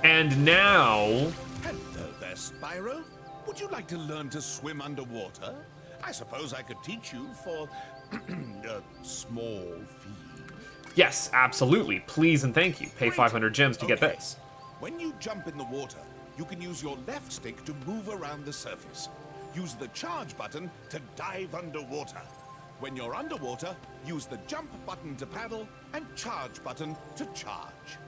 And now... Hello there, Spyro. Would you like to learn to swim underwater? I suppose I could teach you for a small fee. Yes, absolutely. Please and thank you. Pay 500 gems to get this. When you jump in the water, you can use your left stick to move around the surface. Use the charge button to dive underwater. When you're underwater, use the jump button to paddle and charge button to charge.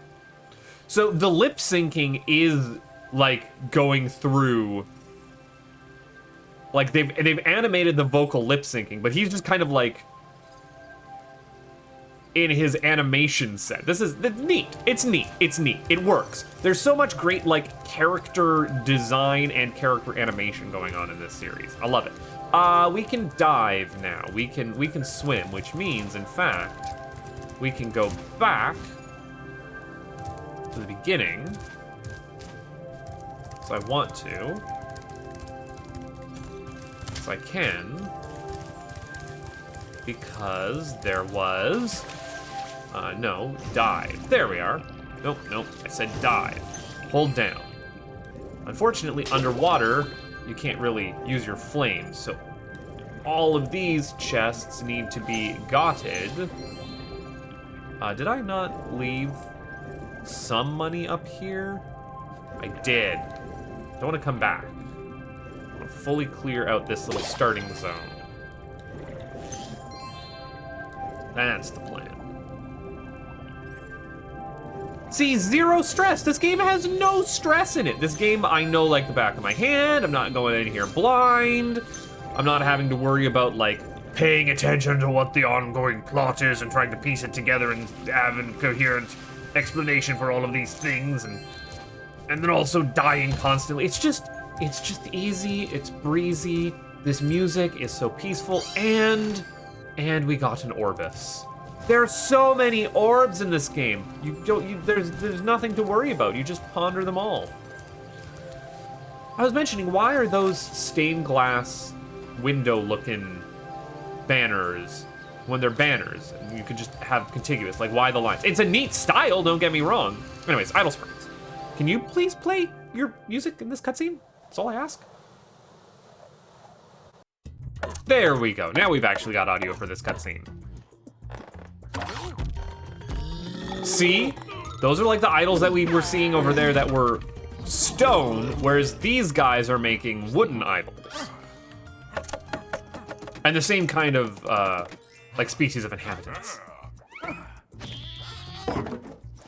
So the lip syncing is like going through, like they've animated the vocal lip syncing, but he's just kind of like in his animation set. It's neat. It's neat. It's neat. It works. There's so much great like character design and character animation going on in this series. I love it. We can dive now. We can swim, which means in fact we can go back to the beginning. So I want to. So I can. Because there was... no, dive. There we are. Nope, I said dive. Hold down. Unfortunately, underwater, you can't really use your flames, so all of these chests need to be gotted. Did I not leave some money up here? I did. Don't want to come back. I want to fully clear out this little starting zone. That's the plan. See, zero stress. This game has no stress in it. This game I know like the back of my hand. I'm not going in here blind. I'm not having to worry about like paying attention to what the ongoing plot is and trying to piece it together and have a coherent explanation for all of these things and then also dying constantly. It's just easy, it's breezy. This music is so peaceful, and we got an Orbis. There are so many orbs in this game. There's nothing to worry about. You just ponder them all. I was mentioning, why are those stained glass window-looking banners when they're banners? You could just have contiguous, like why the lines? It's a neat style, don't get me wrong. Anyways, Idle Springs. Can you please play your music in this cutscene? That's all I ask. There we go. Now we've actually got audio for this cutscene. See? Those are like the idols that we were seeing over there that were stone, whereas these guys are making wooden idols. And the same kind of, like, species of inhabitants.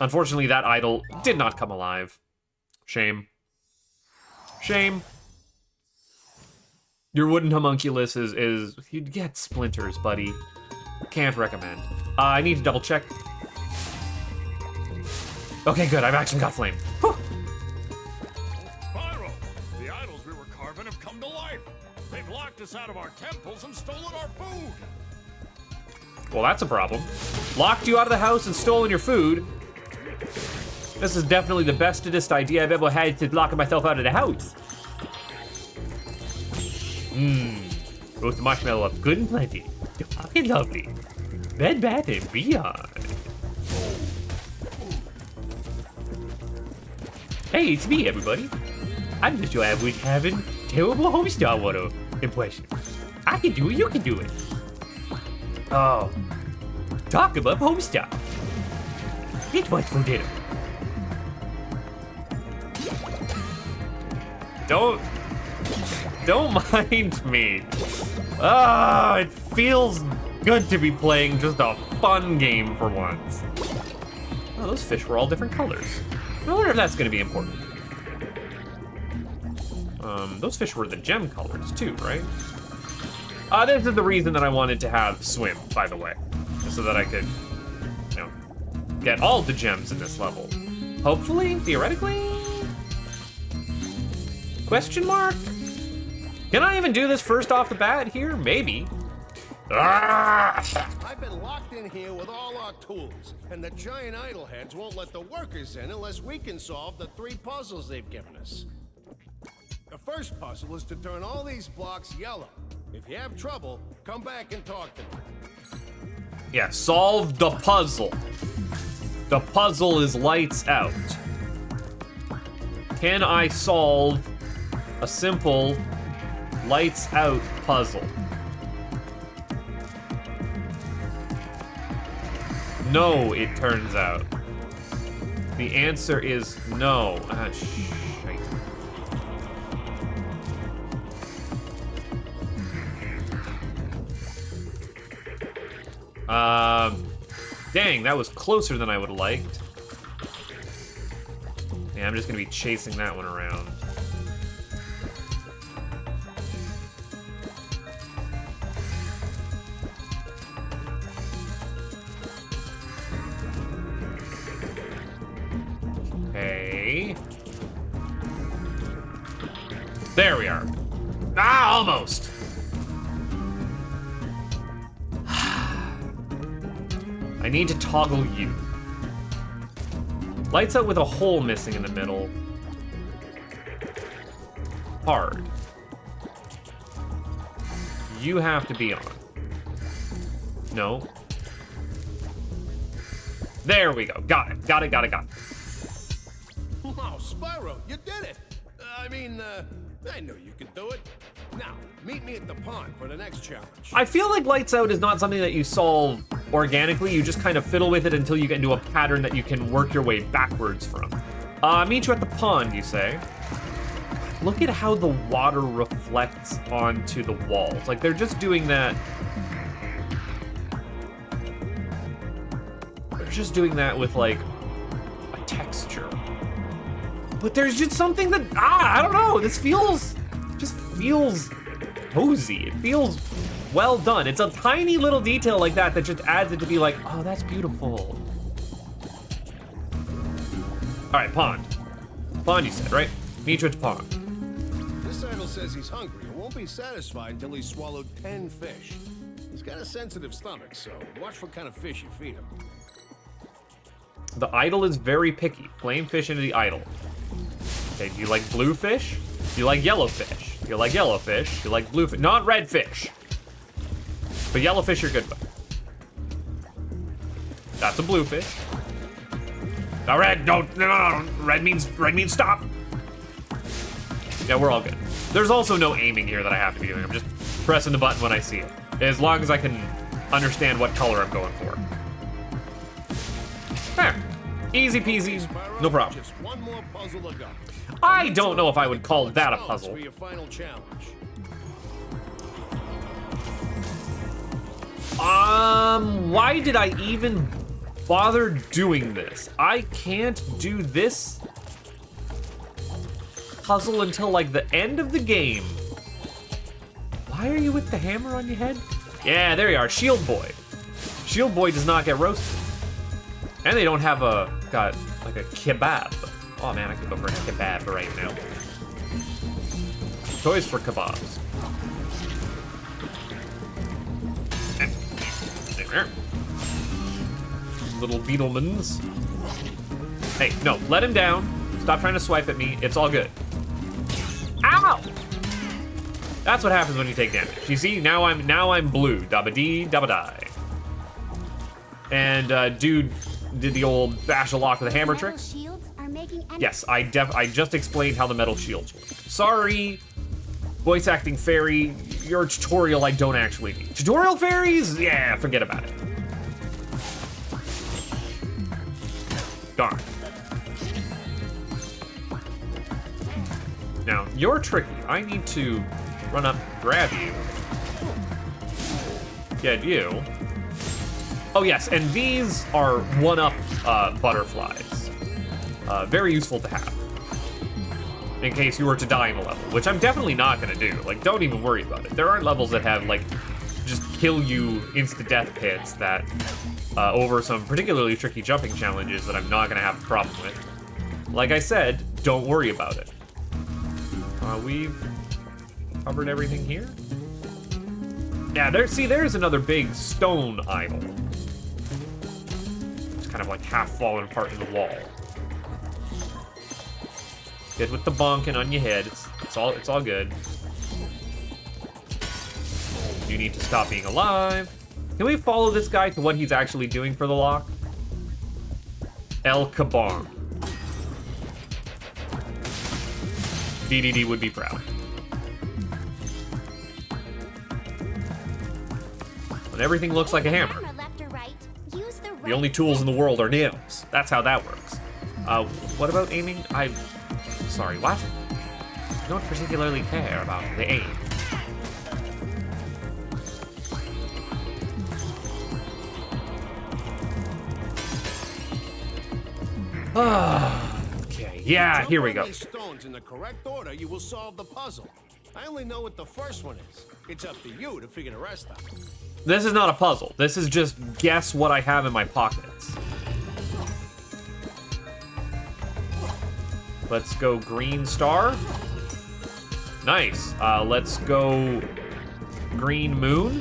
Unfortunately, that idol did not come alive. Shame. Shame. Your wooden homunculus is you'd get splinters, buddy. Can't recommend. I need to double check. Okay, good, I've actually got flame. Whew. Spyro, the idols we were carving have come to life. They've locked us out of our temples and stolen our food. Well, that's a problem. Locked you out of the house and stolen your food. This is definitely the bestest idea I've ever had to lock myself out of the house. Roast marshmallow up good and plenty. Fucking lovely. Bed Bath and Beyond. Hey, it's me, everybody. I'm just having terrible Homestar water impression. I can do it, you can do it. Oh, talk about Homestar. It's what's for dinner. Don't mind me. It feels good to be playing just a fun game for once. Oh, those fish were all different colors. I wonder if that's gonna be important. Those fish were the gem colors too, right? This is the reason that I wanted to have swim, by the way. So that I could, you know, get all the gems in this level. Hopefully, theoretically? Question mark? Can I even do this first off the bat here? Maybe. I've been locked in here with all our tools, and the giant idol heads won't let the workers in unless we can solve the 3 puzzles they've given us. The first puzzle is to turn all these blocks yellow. If you have trouble, come back and talk to me. Yeah, solve the puzzle. The puzzle is lights out. Can I solve a simple lights out puzzle? No, it turns out. The answer is no. Ah, shite. Dang, that was closer than I would have liked. Yeah, I'm just gonna be chasing that one around. Okay. There we are. Ah, almost. I need to toggle you. Lights out with a hole missing in the middle. Hard. You have to be on. No. There we go. Got it. Got it, got it, got it. Wow, Spyro, you did it! I knew you could do it. Now, meet me at the pond for the next challenge. I feel like lights out is not something that you solve organically. You just kind of fiddle with it until you get into a pattern that you can work your way backwards from. Meet you at the pond, you say. Look at how the water reflects onto the walls. Like, they're just doing that. They're just doing that with, like, a texture. But there's just something that, I don't know. This just feels cozy. It feels well done. It's a tiny little detail like that that just adds it to be like, oh, that's beautiful. All right, pond. Pond, you said, right? Meet you at the pond. This idol says he's hungry and won't be satisfied until he's swallowed 10 fish. He's got a sensitive stomach, so watch what kind of fish you feed him. The idol is very picky. Flame fish into the idol. Okay, do you like blue fish? Do you like yellow fish? Do you like yellow fish? Do you like blue fish? Not red fish. But yellow fish you're good with. That's a blue fish. Now red, no, red means stop. Yeah, we're all good. There's also no aiming here that I have to be doing. I'm just pressing the button when I see it. As long as I can understand what color I'm going for. There. Easy peasy, no problem. Just one more puzzle to go. I don't know if I would call that a puzzle. For your final challenge. Why did I even bother doing this? I can't do this puzzle until like the end of the game. Why are you with the hammer on your head? Yeah, there you are, Shield Boy. Shield Boy does not get roasted. And they don't have got like a kebab. Oh man, I could go for a kebab right now. Toys for kebabs. There. Little Beetlemans. Hey, no, let him down. Stop trying to swipe at me. It's all good. Ow! That's what happens when you take damage. You see, now I'm blue. Dabba-dee, dabba-die. And dude did the old bash a lock with a hammer trick. Yes, I just explained how the metal shields work. Sorry, voice acting fairy, your tutorial I don't actually need. Tutorial fairies? Yeah, forget about it. Darn. Now, you're tricky. I need to run up, grab you. Get you. Oh yes, and these are one-up butterflies. Very useful to have. In case you were to die in a level, which I'm definitely not gonna do. Like, don't even worry about it. There aren't levels that have, like, just kill you insta-death pits that, over some particularly tricky jumping challenges that I'm not gonna have a problem with. Like I said, don't worry about it. We've covered everything here. Yeah, there's another big stone idol. It's kind of like half fallen apart in the wall. Good with the bonking on your head. It's all good. You need to stop being alive. Can we follow this guy to what he's actually doing for the lock? El Kabam. DDD would be proud. When everything looks like a hammer. The only tools in the world are nails. That's how that works. What about aiming? Sorry, what? I don't particularly care about the aim. Okay, yeah, here we go. These stones in the correct order, you will solve the puzzle. I only know what the first one is. It's up to you to figure the rest out. This is not a puzzle. This is just guess what I have in my pockets. Let's go green star. Nice. Let's go green moon.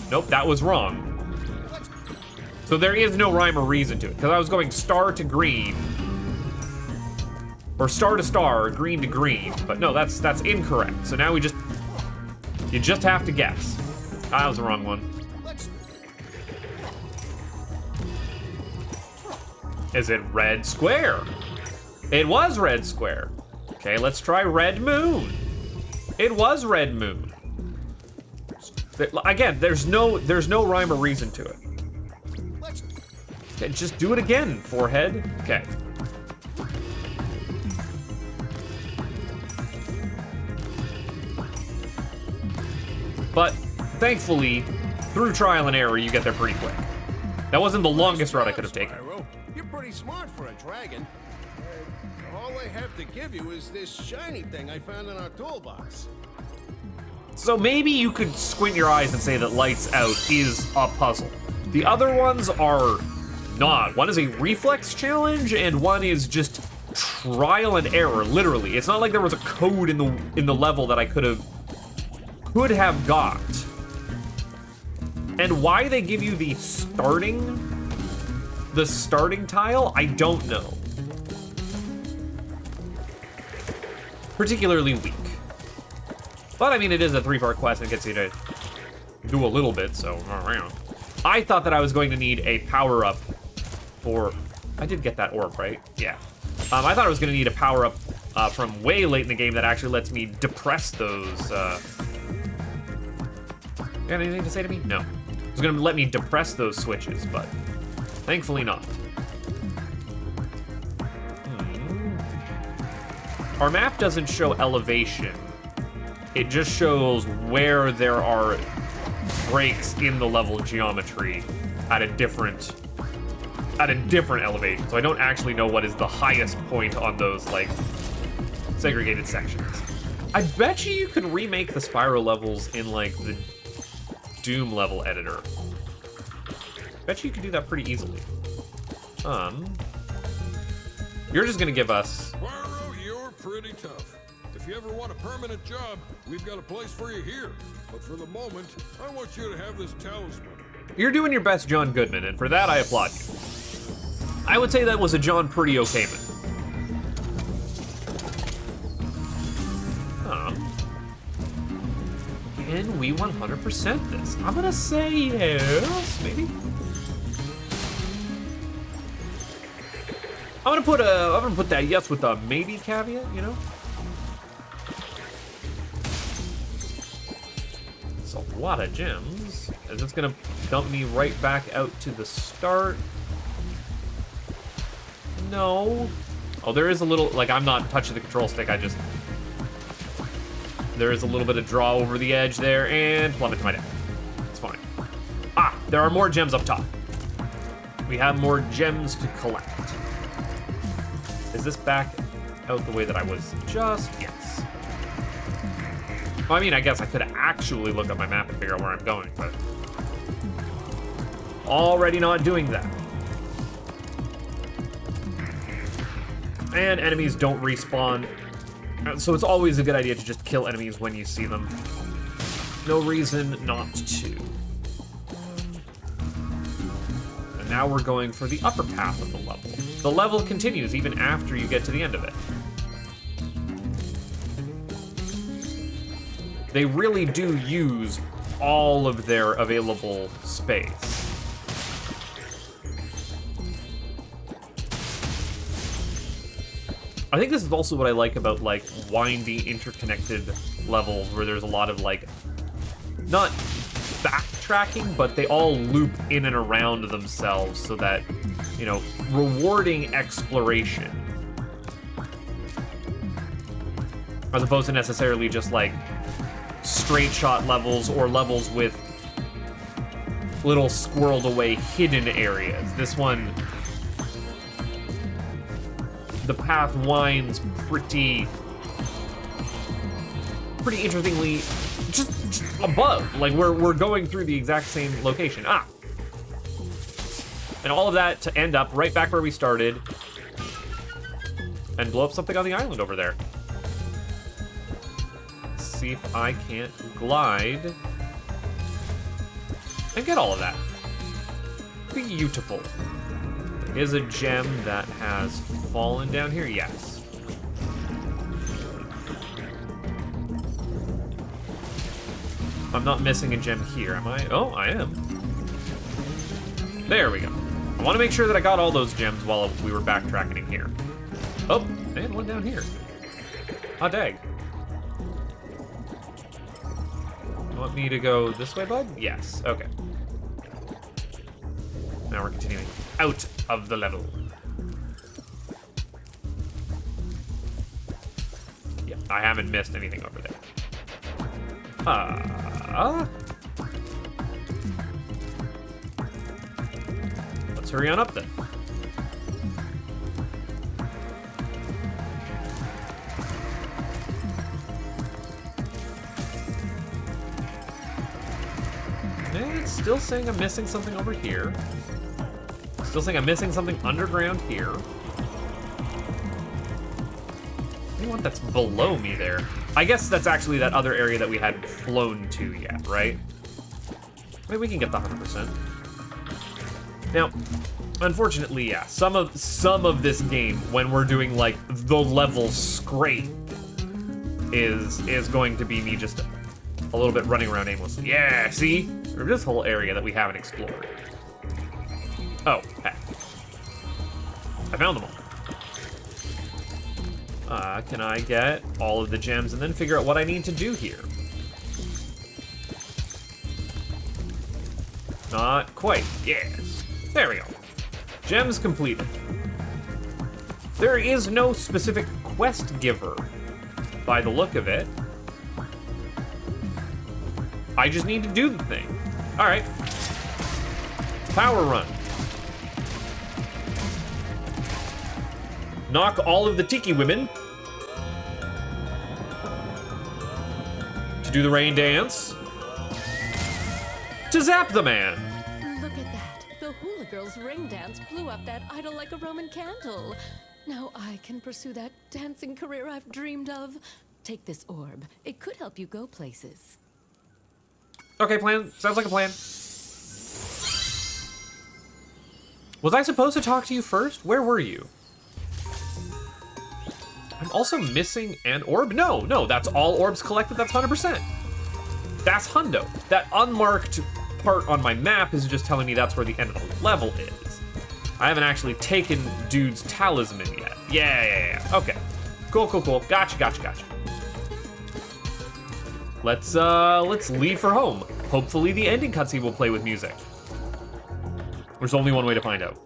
Nope, that was wrong. So there is no rhyme or reason to it, because I was going star to green. Or star to star, or green to green. But no, that's incorrect. So now you just have to guess. That was the wrong one. Is it red square? It was red square. Okay, let's try red moon. It was red moon. Again, there's no rhyme or reason to it. Okay, just do it again, forehead. Okay. But thankfully, through trial and error, you get there pretty quick. That wasn't the longest route I could have taken. Spyro, you're pretty smart for a dragon. All I have to give you is this shiny thing I found in our toolbox. So maybe you could squint your eyes and say that lights out is a puzzle. The other ones are not. One is a reflex challenge, and one is just trial and error, literally. It's not like there was a code in the level that I could have got. And why they give you the starting tile, I don't know. Particularly weak. But I mean, it is a 3-part quest and it gets you to do a little bit, so I thought that I was going to need a power-up for... I did get that orb, right? Yeah. I thought I was going to need a power-up from way late in the game that actually lets me depress those... You got anything to say to me? No. It was going to let me depress those switches, but thankfully not. Our map doesn't show elevation. It just shows where there are breaks in the level geometry at a different elevation. So I don't actually know what is the highest point on those, like, segregated sections. I bet you could remake the Spyro levels in, like, the Doom level editor. Bet you could do that pretty easily. You're just gonna give us... Spyro, you're pretty tough. If you ever want a permanent job, we've got a place for you here. But for the moment, I want you to have this talisman. You're doing your best, John Goodman, and for that, I applaud you. I would say that was a John Pretty Okay man. Can we 100% this? I'm gonna say yes, maybe. I'm gonna put that yes with a maybe caveat, you know? It's a lot of gems. Is this gonna dump me right back out to the start? No. Oh, there is a little, like, I'm not touching the control stick, there is a little bit of draw over the edge there, and plummet to my death. It's fine. Ah, there are more gems up top. We have more gems to collect. Is this back out the way that I was just? Yes. Well, I mean, I guess I could actually look up my map and figure out where I'm going, but already not doing that. And enemies don't respawn, so it's always a good idea to just kill enemies when you see them. No reason not to. And now we're going for the upper path of the level. The level continues even after you get to the end of it. They really do use all of their available space. I think this is also what I like about, like, windy, interconnected levels where there's a lot of, like, not backtracking, but they all loop in and around themselves so that, you know, rewarding exploration. As opposed to necessarily just, like, straight shot levels or levels with little squirreled away hidden areas. This one, the path winds pretty interestingly just above. Like, we're going through the exact same location. Ah! And all of that to end up right back where we started and blow up something on the island over there. Let's see if I can't glide and get all of that. Beautiful. Is a gem that has fallen down here? Yes. I'm not missing a gem here, am I? Oh, I am. There we go. I want to make sure that I got all those gems while we were backtracking in here. Oh, and one down here. Ah, dang. You want me to go this way, bud? Yes, okay. Now we're continuing out of the level. Yeah, I haven't missed anything over there. Let's hurry on up then. And it's still saying I'm missing something over here. Still saying I'm missing something underground here. Anyone that's below me there? I guess that's actually that other area that we hadn't flown to yet, right? Maybe we can get the 100%. Now, unfortunately, yeah, some of this game, when we're doing like the level scrape, is going to be me just a little bit running around aimlessly. Yeah, see? Or this whole area that we haven't explored. Oh, heck. I found them all. Can I get all of the gems and then figure out what I need to do here? Not quite. Yes. There we go. Gems completed. There is no specific quest giver by the look of it. I just need to do the thing. All right. Power run. Knock all of the tiki women. To do the rain dance. To zap the man. Look at that. The hula girl's ring dance blew up that idol like a Roman candle. Now I can pursue that dancing career I've dreamed of. Take this orb. It could help you go places. Okay, plan. Sounds like a plan. Was I supposed to talk to you first? Where were you? I'm also missing an orb? No, that's all orbs collected, that's 100%. That's hundo. That unmarked part on my map is just telling me that's where the end of the level is. I haven't actually taken dude's talisman yet. Yeah. Okay. Cool. Gotcha. Let's leave for home. Hopefully the ending cutscene will play with music. There's only one way to find out.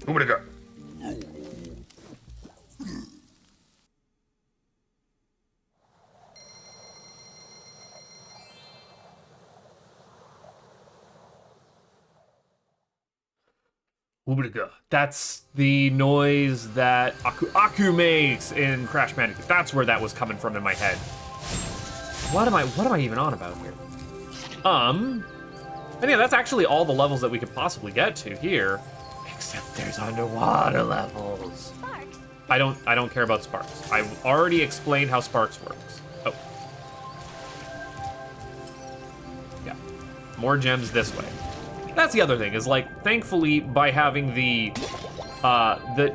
Who would have got? That's the noise that Aku makes in Crash Bandicoot. That's where that was coming from in my head. What am I even on about here? And yeah, that's actually all the levels that we could possibly get to here. Except there's underwater levels. Sparx. I don't care about Sparx. I've already explained how Sparx works. Oh. Yeah. More gems this way. That's the other thing, is like, thankfully, by having the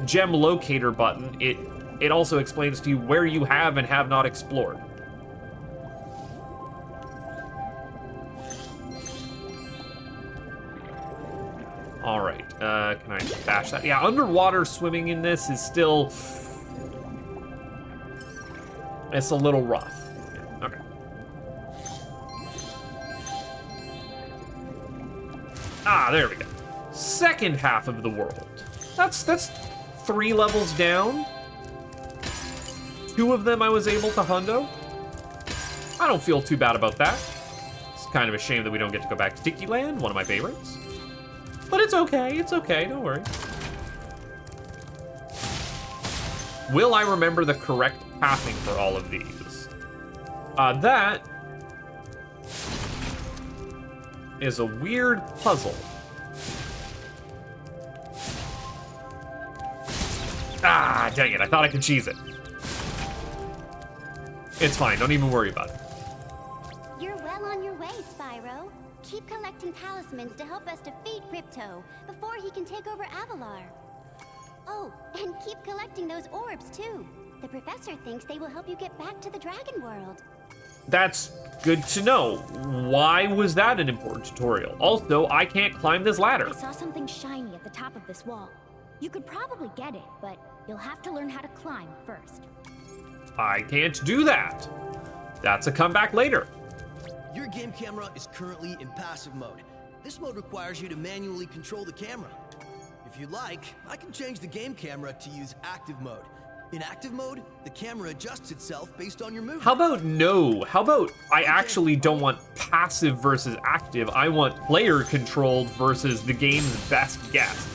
gem locator button, it also explains to you where you have and have not explored. All right, can I bash that? Yeah, underwater swimming in this is still, it's a little rough. Yeah, okay. Ah, there we go. Second half of the world. That's 3 levels down. 2 of them I was able to hundo. I don't feel too bad about that. It's kind of a shame that we don't get to go back to Tiki Land, one of my favorites. But it's okay, don't worry. Will I remember the correct pathing for all of these? That is a weird puzzle. Ah, dang it, I thought I could cheese it. It's fine, don't even worry about it. You're well on your way, Spyro. Keep collecting talismans to help us defeat Ripto before he can take over Avalar. Oh, and keep collecting those orbs too. The professor thinks they will help you get back to the Dragon World. That's good to know. Why was that an important tutorial? Also, I can't climb this ladder. I saw something shiny at the top of this wall. You could probably get it, but you'll have to learn how to climb first. I can't do that. That's a comeback later. Your game camera is currently in passive mode. This mode requires you to manually control the camera. If you'd like, I can change the game camera to use active mode. In active mode, the camera adjusts itself based on your movement. How about no? How about I actually don't want passive versus active. I want player controlled versus the game's best guess.